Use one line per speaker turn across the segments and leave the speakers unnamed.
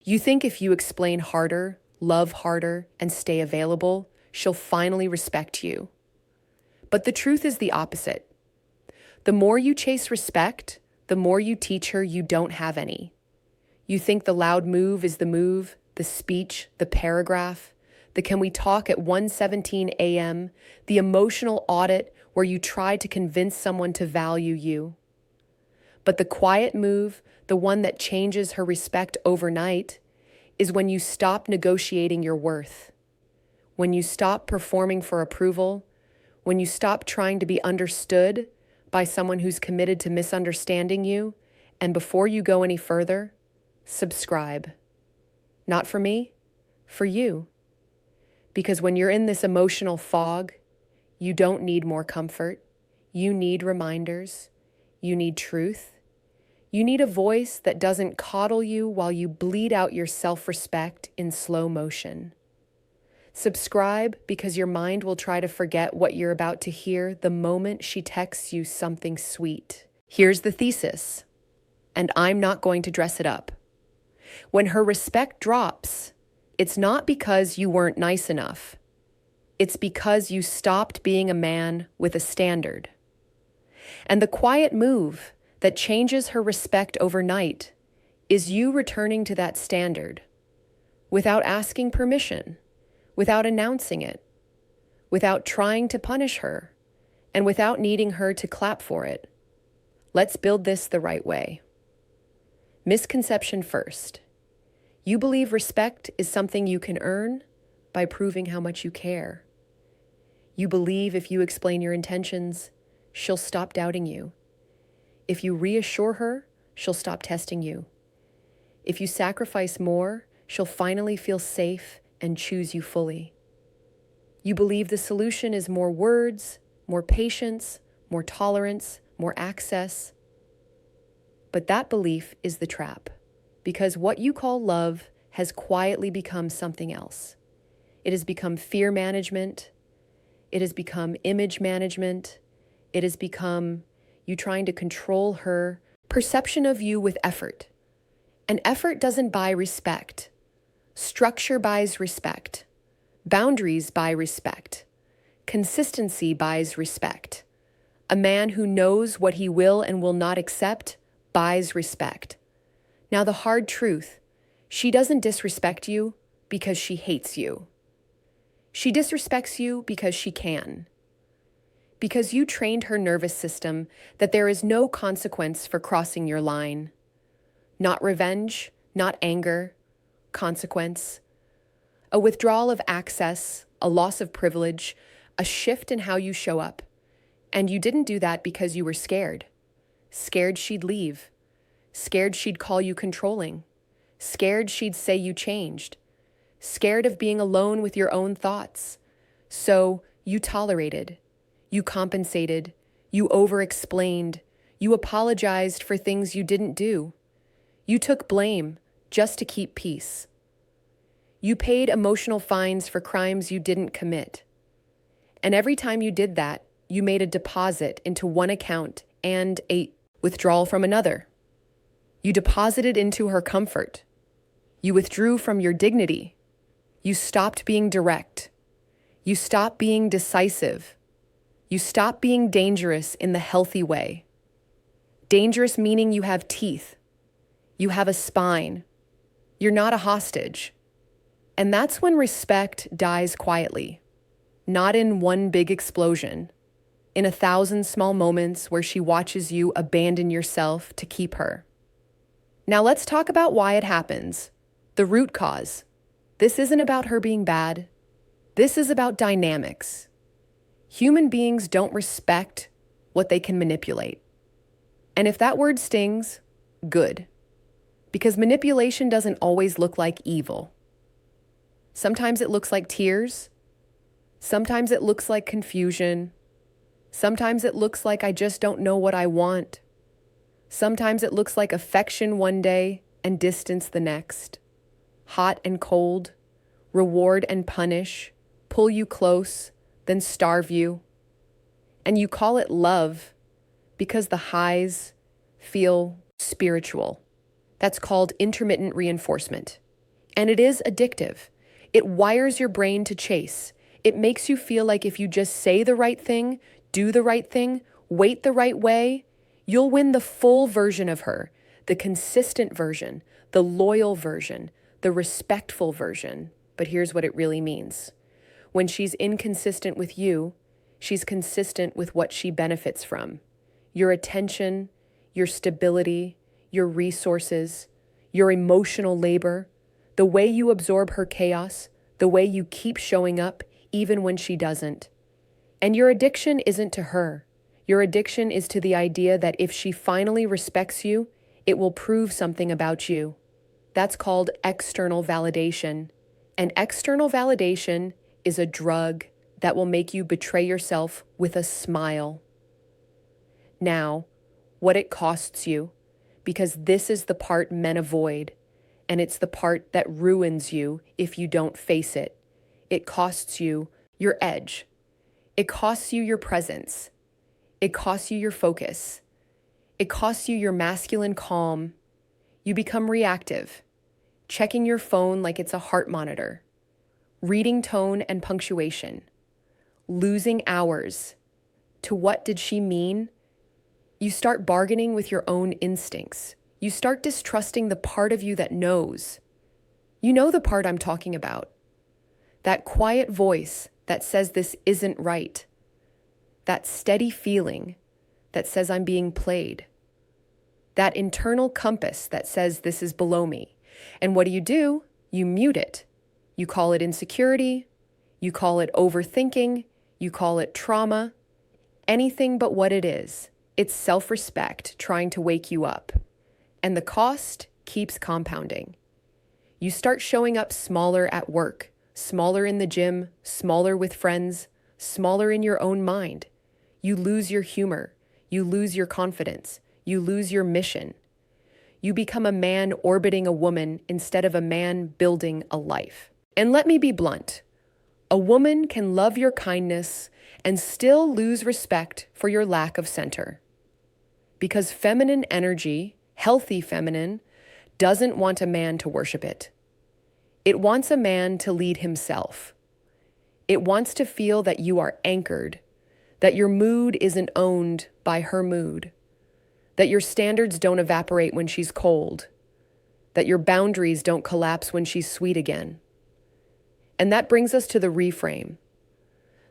You think if you explain harder, love harder, and stay available, she'll finally respect you. But the truth is the opposite. The more you chase respect, the more you teach her you don't have any. You think the loud move is the move, the speech, the paragraph, the can we talk at 1:17 a.m., the emotional audit where you try to convince someone to value you. But the quiet move, the one that changes her respect overnight, is when you stop negotiating your worth, when you stop performing for approval, when you stop trying to be understood by someone who's committed to misunderstanding you, and before you go any further, subscribe. Not for me, for you. Because when you're in this emotional fog, you don't need more comfort. You need reminders. You need truth. You need a voice that doesn't coddle you while you bleed out your self-respect in slow motion. Subscribe because your mind will try to forget what you're about to hear the moment she texts you something sweet. Here's the thesis, and I'm not going to dress it up. When her respect drops, it's not because you weren't nice enough. It's because you stopped being a man with a standard. And the quiet move that changes her respect overnight is you returning to that standard without asking permission, without announcing it, without trying to punish her, and without needing her to clap for it. Let's build this the right way. Misconception first. You believe respect is something you can earn by proving how much you care. You believe if you explain your intentions, she'll stop doubting you. If you reassure her, she'll stop testing you. If you sacrifice more, she'll finally feel safe and choose you fully. You believe the solution is more words, more patience, more tolerance, more access. But that belief is the trap, because what you call love has quietly become something else. It has become fear management. It has become image management. It has become you trying to control her perception of you with effort. And effort doesn't buy respect. Structure buys respect. Boundaries buy respect. Consistency buys respect. A man who knows what he will and will not accept buys respect. Now, the hard truth, she doesn't disrespect you because she hates you. She disrespects you because she can. Because you trained her nervous system that there is no consequence for crossing your line. Not revenge, not anger, consequence. A withdrawal of access, a loss of privilege, a shift in how you show up. And you didn't do that because you were scared. Scared she'd leave. Scared she'd call you controlling. Scared she'd say you changed. Scared of being alone with your own thoughts. So you tolerated. You compensated. You over-explained. You apologized for things you didn't do. You took blame just to keep peace. You paid emotional fines for crimes you didn't commit. And every time you did that, you made a deposit into one account and a withdrawal from another. You deposited into her comfort. You withdrew from your dignity. You stopped being direct. You stopped being decisive. You stopped being dangerous in the healthy way. Dangerous meaning you have teeth. You have a spine. You're not a hostage. And that's when respect dies quietly, not in one big explosion, in 1,000 small moments where she watches you abandon yourself to keep her. Now let's talk about why it happens, the root cause. This isn't about her being bad. This is about dynamics. Human beings don't respect what they can manipulate. And if that word stings, good. Because manipulation doesn't always look like evil. Sometimes it looks like tears. Sometimes it looks like confusion. Sometimes it looks like I just don't know what I want. Sometimes it looks like affection one day and distance the next. Hot and cold, reward and punish, pull you close, then starve you. And you call it love because the highs feel spiritual. That's called intermittent reinforcement. And it is addictive. It wires your brain to chase. It makes you feel like if you just say the right thing, do the right thing, wait the right way, you'll win the full version of her, the consistent version, the loyal version, the respectful version. But here's what it really means. When she's inconsistent with you, she's consistent with what she benefits from. Your attention, your stability, your resources, your emotional labor, the way you absorb her chaos, the way you keep showing up even when she doesn't. And your addiction isn't to her. Your addiction is to the idea that if she finally respects you, it will prove something about you. That's called external validation. And external validation is a drug that will make you betray yourself with a smile. Now, what it costs you, because this is the part men avoid, and it's the part that ruins you if you don't face it. It costs you your edge. It costs you your presence. It costs you your focus. It costs you your masculine calm. You become reactive, checking your phone like it's a heart monitor, reading tone and punctuation, losing hours. To what did she mean? You start bargaining with your own instincts. You start distrusting the part of you that knows. You know the part I'm talking about. That quiet voice that says this isn't right. That steady feeling that says I'm being played. That internal compass that says this is below me. And what do? You mute it. You call it insecurity. You call it overthinking. You call it trauma. Anything but what it is. It's self-respect trying to wake you up. And the cost keeps compounding. You start showing up smaller at work, smaller in the gym, smaller with friends, smaller in your own mind. You lose your humor. You lose your confidence. You lose your mission. You become a man orbiting a woman instead of a man building a life. And let me be blunt. A woman can love your kindness and still lose respect for your lack of center. Because feminine energy, healthy feminine, doesn't want a man to worship it. It wants a man to lead himself. It wants to feel that you are anchored, that your mood isn't owned by her mood, that your standards don't evaporate when she's cold, that your boundaries don't collapse when she's sweet again. And that brings us to the reframe.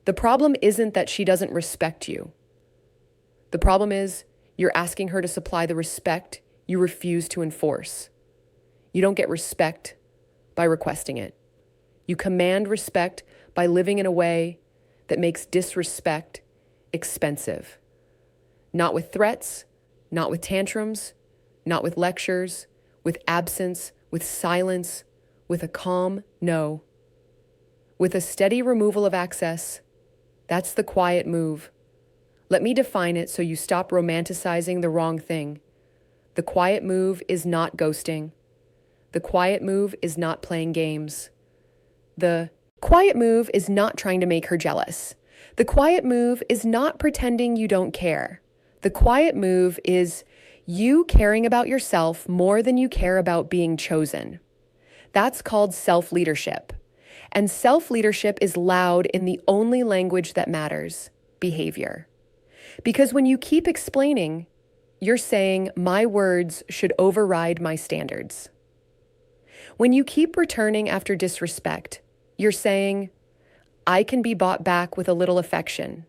The problem isn't that she doesn't respect you. The problem is you're asking her to supply the respect you refuse to enforce. You don't get respect by requesting it. You command respect by living in a way that makes disrespect expensive. Not with threats, not with tantrums, not with lectures, with absence, with silence, with a calm no. With a steady removal of access. That's the quiet move. Let me define it so you stop romanticizing the wrong thing. The quiet move is not ghosting. The quiet move is not playing games. The quiet move is not trying to make her jealous. The quiet move is not pretending you don't care. The quiet move is you caring about yourself more than you care about being chosen. That's called self-leadership. And self-leadership is loud in the only language that matters, behavior. Because when you keep explaining, you're saying my words should override my standards. When you keep returning after disrespect, you're saying, I can be bought back with a little affection.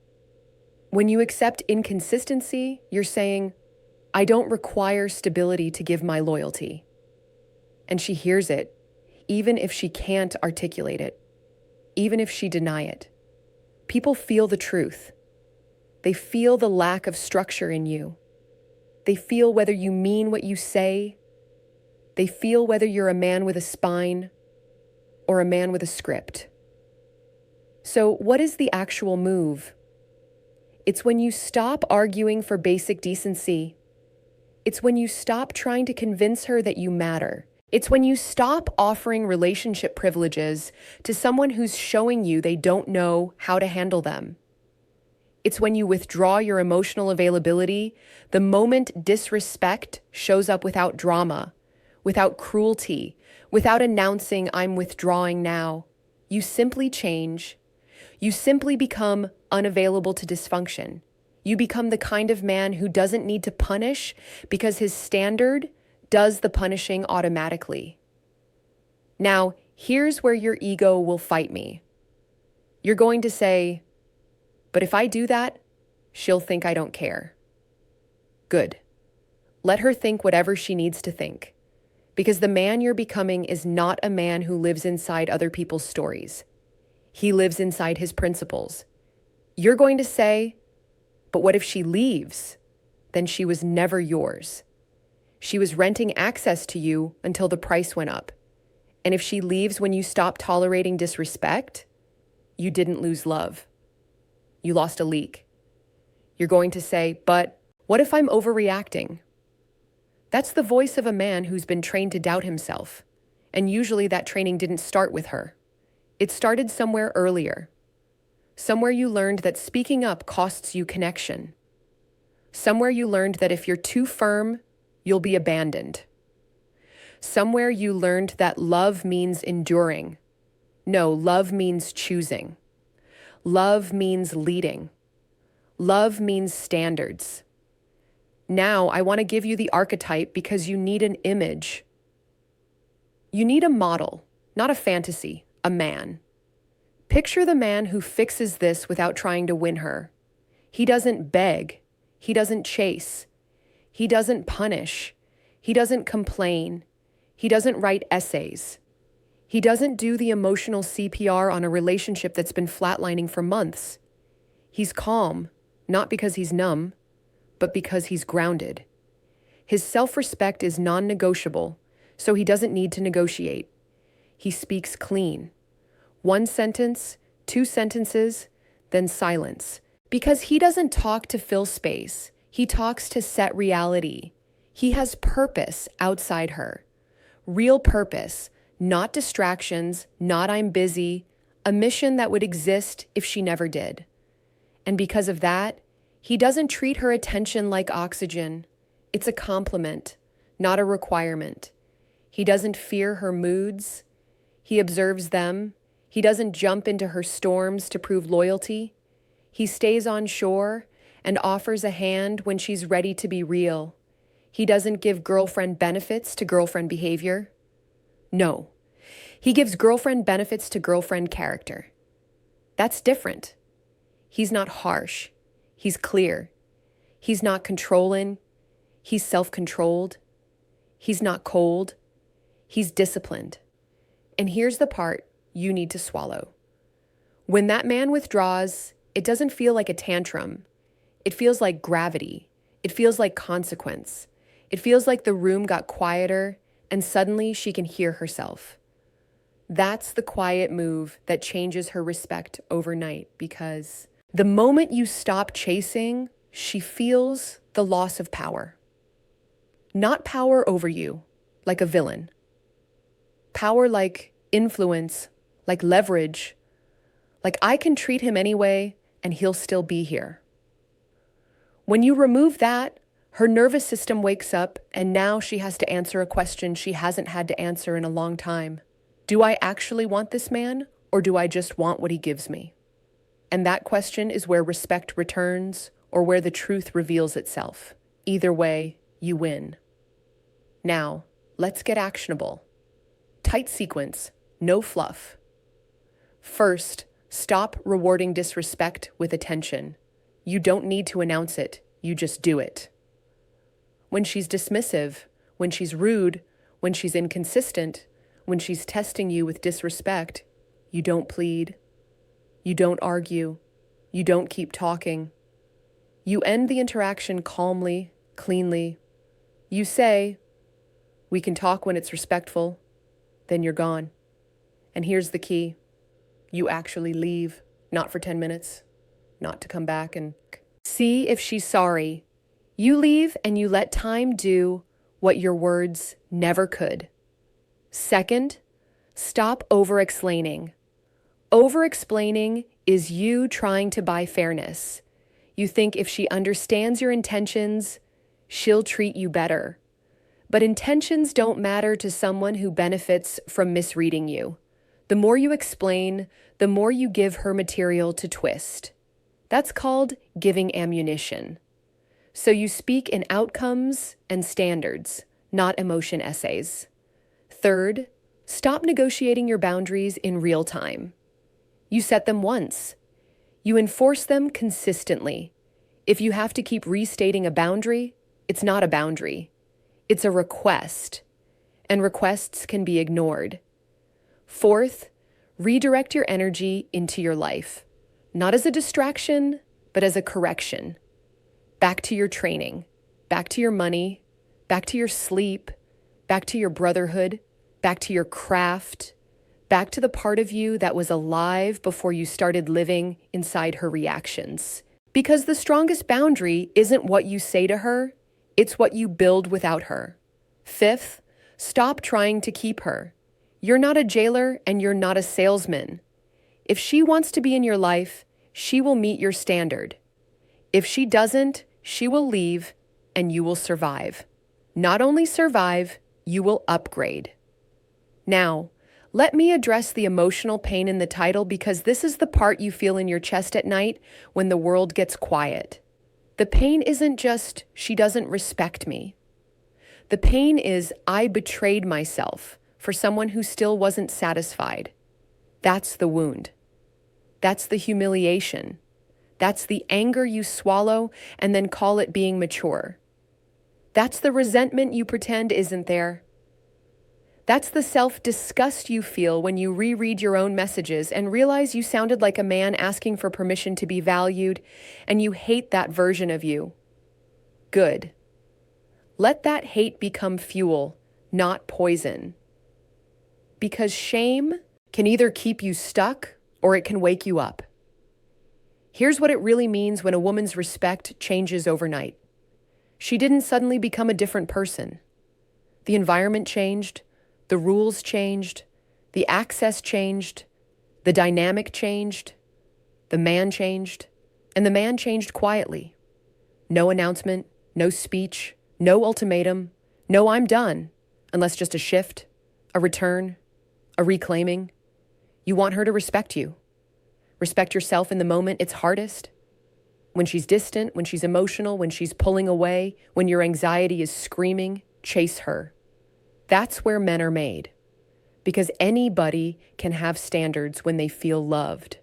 When you accept inconsistency, you're saying, I don't require stability to give my loyalty. And she hears it, even if she can't articulate it, even if she deny it. People feel the truth. They feel the lack of structure in you. They feel whether you mean what you say. They feel whether you're a man with a spine or a man with a script. So what is the actual move? It's when you stop arguing for basic decency. It's when you stop trying to convince her that you matter. It's when you stop offering relationship privileges to someone who's showing you they don't know how to handle them. It's when you withdraw your emotional availability the moment disrespect shows up without drama, without cruelty, Without announcing, "I'm withdrawing now," you simply change. You simply become unavailable to dysfunction. You become the kind of man who doesn't need to punish because his standard does the punishing automatically. Now, here's where your ego will fight me. You're going to say, "But if I do that, she'll think I don't care." Good. Let her think whatever she needs to think. Because the man you're becoming is not a man who lives inside other people's stories. He lives inside his principles. You're going to say, "But what if she leaves? Then she was never yours. She was renting access to you until the price went up. And if she leaves when you stop tolerating disrespect, you didn't lose love. You lost a leak." You're going to say, "But what if I'm overreacting?" That's the voice of a man who's been trained to doubt himself. And usually that training didn't start with her. It started somewhere earlier. Somewhere you learned that speaking up costs you connection. Somewhere you learned that if you're too firm, you'll be abandoned. Somewhere you learned that love means enduring. No, love means choosing. Love means leading. Love means standards. Now, I want to give you the archetype because you need an image. You need a model, not a fantasy, a man. Picture the man who fixes this without trying to win her. He doesn't beg. He doesn't chase. He doesn't punish. He doesn't complain. He doesn't write essays. He doesn't do the emotional CPR on a relationship that's been flatlining for months. He's calm, not because he's numb, but because he's grounded. His self-respect is non-negotiable, so he doesn't need to negotiate. He speaks clean. One sentence, two sentences, then silence. Because he doesn't talk to fill space. He talks to set reality. He has purpose outside her. Real purpose, not distractions, not "I'm busy," a mission that would exist if she never did. And because of that, he doesn't treat her attention like oxygen. It's a compliment, not a requirement. He doesn't fear her moods. He observes them. He doesn't jump into her storms to prove loyalty. He stays on shore and offers a hand when she's ready to be real. He doesn't give girlfriend benefits to girlfriend behavior. No, he gives girlfriend benefits to girlfriend character. That's different. He's not harsh. He's clear. He's not controlling. He's self-controlled. He's not cold. He's disciplined. And here's the part you need to swallow. When that man withdraws, it doesn't feel like a tantrum. It feels like gravity. It feels like consequence. It feels like the room got quieter and suddenly she can hear herself. That's the quiet move that changes her respect overnight, because the moment you stop chasing, she feels the loss of power. Not power over you, like a villain. Power like influence, like leverage, like I can treat him anyway and he'll still be here. When you remove that, her nervous system wakes up and now she has to answer a question she hasn't had to answer in a long time. Do I actually want this man, or do I just want what he gives me? And that question is where respect returns, or where the truth reveals itself. Either way, you win. Now, let's get actionable. Tight sequence, no fluff. First, stop rewarding disrespect with attention. You don't need to announce it, you just do it. When she's dismissive, when she's rude, when she's inconsistent, when she's testing you with disrespect, you don't plead. You don't argue. You don't keep talking. You end the interaction calmly, cleanly. You say, "We can talk when it's respectful," then you're gone. And here's the key. You actually leave, not for 10 minutes, not to come back and see if she's sorry. You leave and you let time do what your words never could. Second, stop over-explaining. Over-explaining is you trying to buy fairness. You think if she understands your intentions, she'll treat you better. But intentions don't matter to someone who benefits from misreading you. The more you explain, the more you give her material to twist. That's called giving ammunition. So you speak in outcomes and standards, not emotion essays. Third, stop negotiating your boundaries in real time. You set them once. You enforce them consistently. If you have to keep restating a boundary, it's not a boundary. It's a request, and requests can be ignored. Fourth, redirect your energy into your life, not as a distraction, but as a correction. Back to your training, back to your money, back to your sleep, back to your brotherhood, back to your craft, back to the part of you that was alive before you started living inside her reactions. Because the strongest boundary isn't what you say to her, it's what you build without her. Fifth, stop trying to keep her. You're not a jailer and you're not a salesman. If she wants to be in your life, she will meet your standard. If she doesn't, she will leave and you will survive. Not only survive, you will upgrade. Now, let me address the emotional pain in the title because this is the part you feel in your chest at night when the world gets quiet. The pain isn't just, she doesn't respect me. The pain is, I betrayed myself for someone who still wasn't satisfied. That's the wound. That's the humiliation. That's the anger you swallow and then call it being mature. That's the resentment you pretend isn't there. That's the self-disgust you feel when you reread your own messages and realize you sounded like a man asking for permission to be valued, and you hate that version of you. Good. Let that hate become fuel, not poison. Because shame can either keep you stuck or it can wake you up. Here's what it really means when a woman's respect changes overnight. She didn't suddenly become a different person. The environment changed. The rules changed, the access changed, the dynamic changed, the man changed, and the man changed quietly. No announcement, no speech, no ultimatum, no I'm done, unless just a shift, a return, a reclaiming. You want her to respect you. Respect yourself in the moment it's hardest. When she's distant, when she's emotional, when she's pulling away, when your anxiety is screaming, chase her. That's where men are made, because anybody can have standards when they feel loved.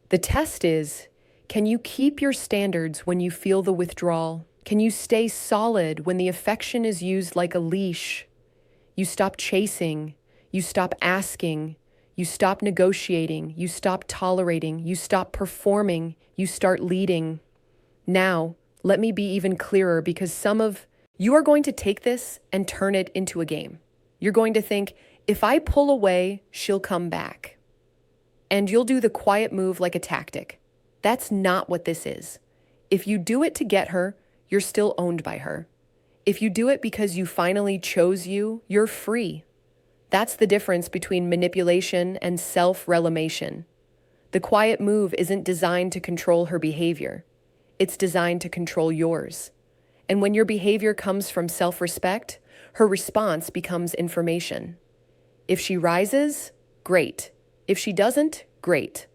The test is, can you keep your standards when you feel the withdrawal? Can you stay solid when the affection is used like a leash? You stop chasing, you stop asking, you stop negotiating, you stop tolerating, you stop performing, you start leading. Now, let me be even clearer because you are going to take this and turn it into a game. You're going to think, if I pull away, she'll come back. And you'll do the quiet move like a tactic. That's not what this is. If you do it to get her, you're still owned by her. If you do it because you finally chose you, you're free. That's the difference between manipulation and self-relimation. The quiet move isn't designed to control her behavior. It's designed to control yours. And when your behavior comes from self-respect, her response becomes information. If she rises, great. If she doesn't, great.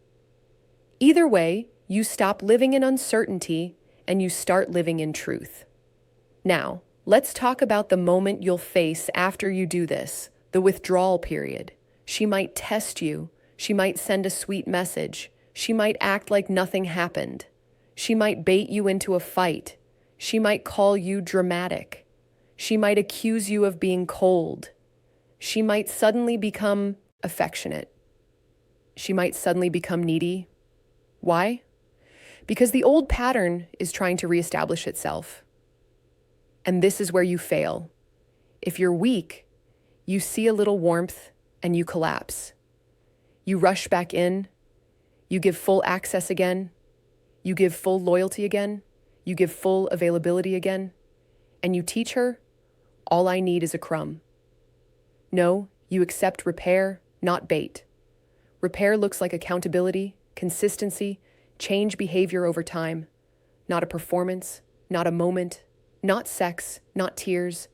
Either way, you stop living in uncertainty and you start living in truth. Now, let's talk about the moment you'll face after you do this, the withdrawal period. She might test you. She might send a sweet message. She might act like nothing happened. She might bait you into a fight. She might call you dramatic. She might accuse you of being cold. She might suddenly become affectionate. She might suddenly become needy. Why? Because the old pattern is trying to reestablish itself. And this is where you fail. If you're weak, you see a little warmth and you collapse. You rush back in. You give full access again. You give full loyalty again. You give full availability again, and you teach her, all I need is a crumb. No, you accept repair, not bait. Repair looks like accountability, consistency, change behavior over time, not a performance, not a moment, not sex, not tears,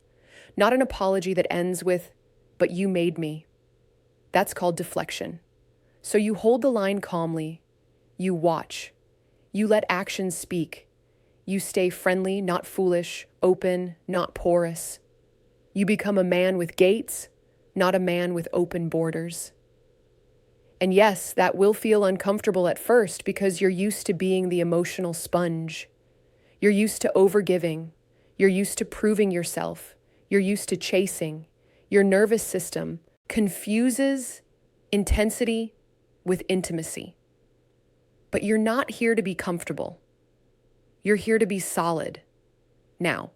Not an apology that ends with, "But you made me." That's called deflection. So you hold the line calmly. You watch. You let actions speak. You stay friendly, not foolish, open, not porous. You become a man with gates, not a man with open borders. And yes, that will feel uncomfortable at first because you're used to being the emotional sponge. You're used to overgiving. You're used to proving yourself. You're used to chasing. Your nervous system confuses intensity with intimacy. But you're not here to be comfortable. You're here to be solid. Now,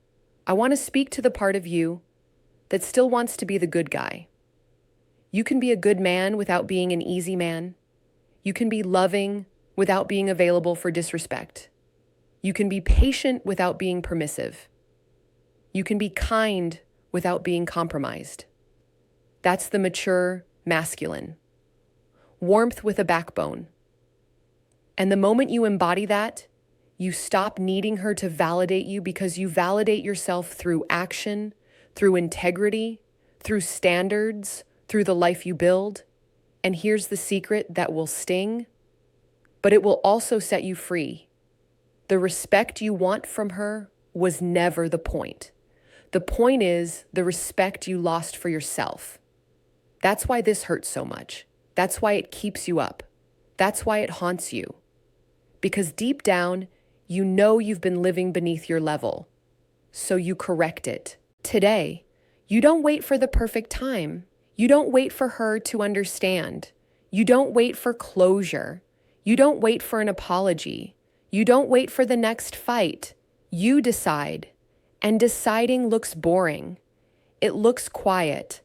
I want to speak to the part of you that still wants to be the good guy. You can be a good man without being an easy man. You can be loving without being available for disrespect. You can be patient without being permissive. You can be kind without being compromised. That's the mature masculine. Warmth with a backbone. And the moment you embody that, you stop needing her to validate you because you validate yourself through action, through integrity, through standards, through the life you build. And here's the secret that will sting, but it will also set you free. The respect you want from her was never the point. The point is the respect you lost for yourself. That's why this hurts so much. That's why it keeps you up. That's why it haunts you. Because deep down, you know you've been living beneath your level. So you correct it. Today, you don't wait for the perfect time. You don't wait for her to understand. You don't wait for closure. You don't wait for an apology. You don't wait for the next fight. You decide. And deciding looks boring. It looks quiet.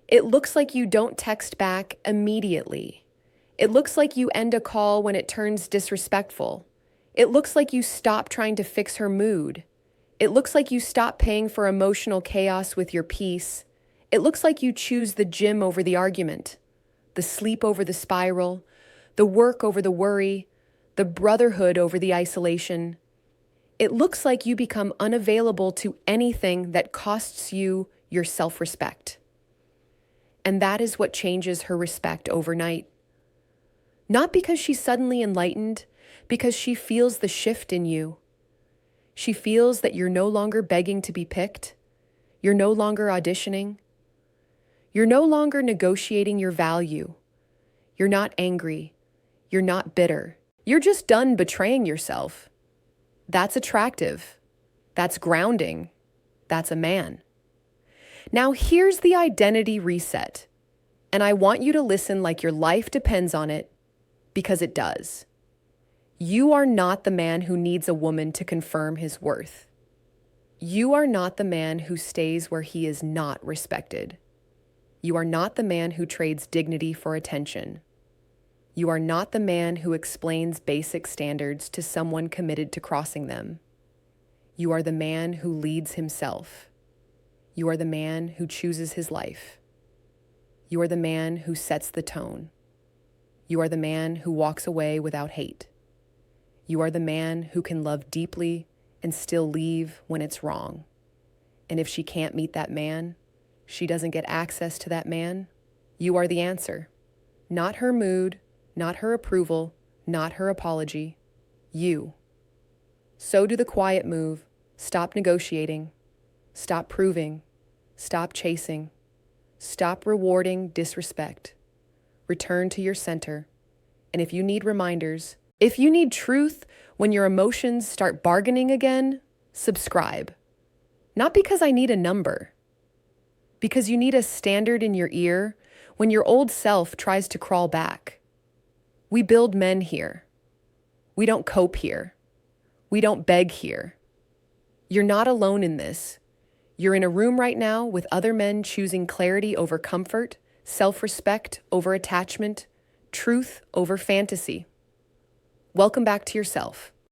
It looks like you don't text back immediately. It looks like you end a call when it turns disrespectful. It looks like you stop trying to fix her mood. It looks like you stop paying for emotional chaos with your peace. It looks like you choose the gym over the argument, the sleep over the spiral, the work over the worry, the brotherhood over the isolation. It looks like you become unavailable to anything that costs you your self-respect. And that is what changes her respect overnight. Not because she's suddenly enlightened, because she feels the shift in you. She feels that you're no longer begging to be picked. You're no longer auditioning. You're no longer negotiating your value. You're not angry. You're not bitter. You're just done betraying yourself. That's attractive. That's grounding. That's a man. Now here's the identity reset. And I want you to listen like your life depends on it, because it does. You are not the man who needs a woman to confirm his worth. You are not the man who stays where he is not respected. You are not the man who trades dignity for attention. You are not the man who explains basic standards to someone committed to crossing them. You are the man who leads himself. You are the man who chooses his life. You are the man who sets the tone. You are the man who walks away without hate. You are the man who can love deeply and still leave when it's wrong. And if she can't meet that man, she doesn't get access to that man, you are the answer. Not her mood, not her approval, not her apology. You. So do the quiet move. Stop negotiating. Stop proving. Stop chasing. Stop rewarding disrespect. Return to your center. And if you need reminders, if you need truth when your emotions start bargaining again, subscribe. Not because I need a number, because you need a standard in your ear when your old self tries to crawl back. We build men here. We don't cope here. We don't beg here. You're not alone in this. You're in a room right now with other men choosing clarity over comfort, self-respect over attachment, truth over fantasy. Welcome back to yourself.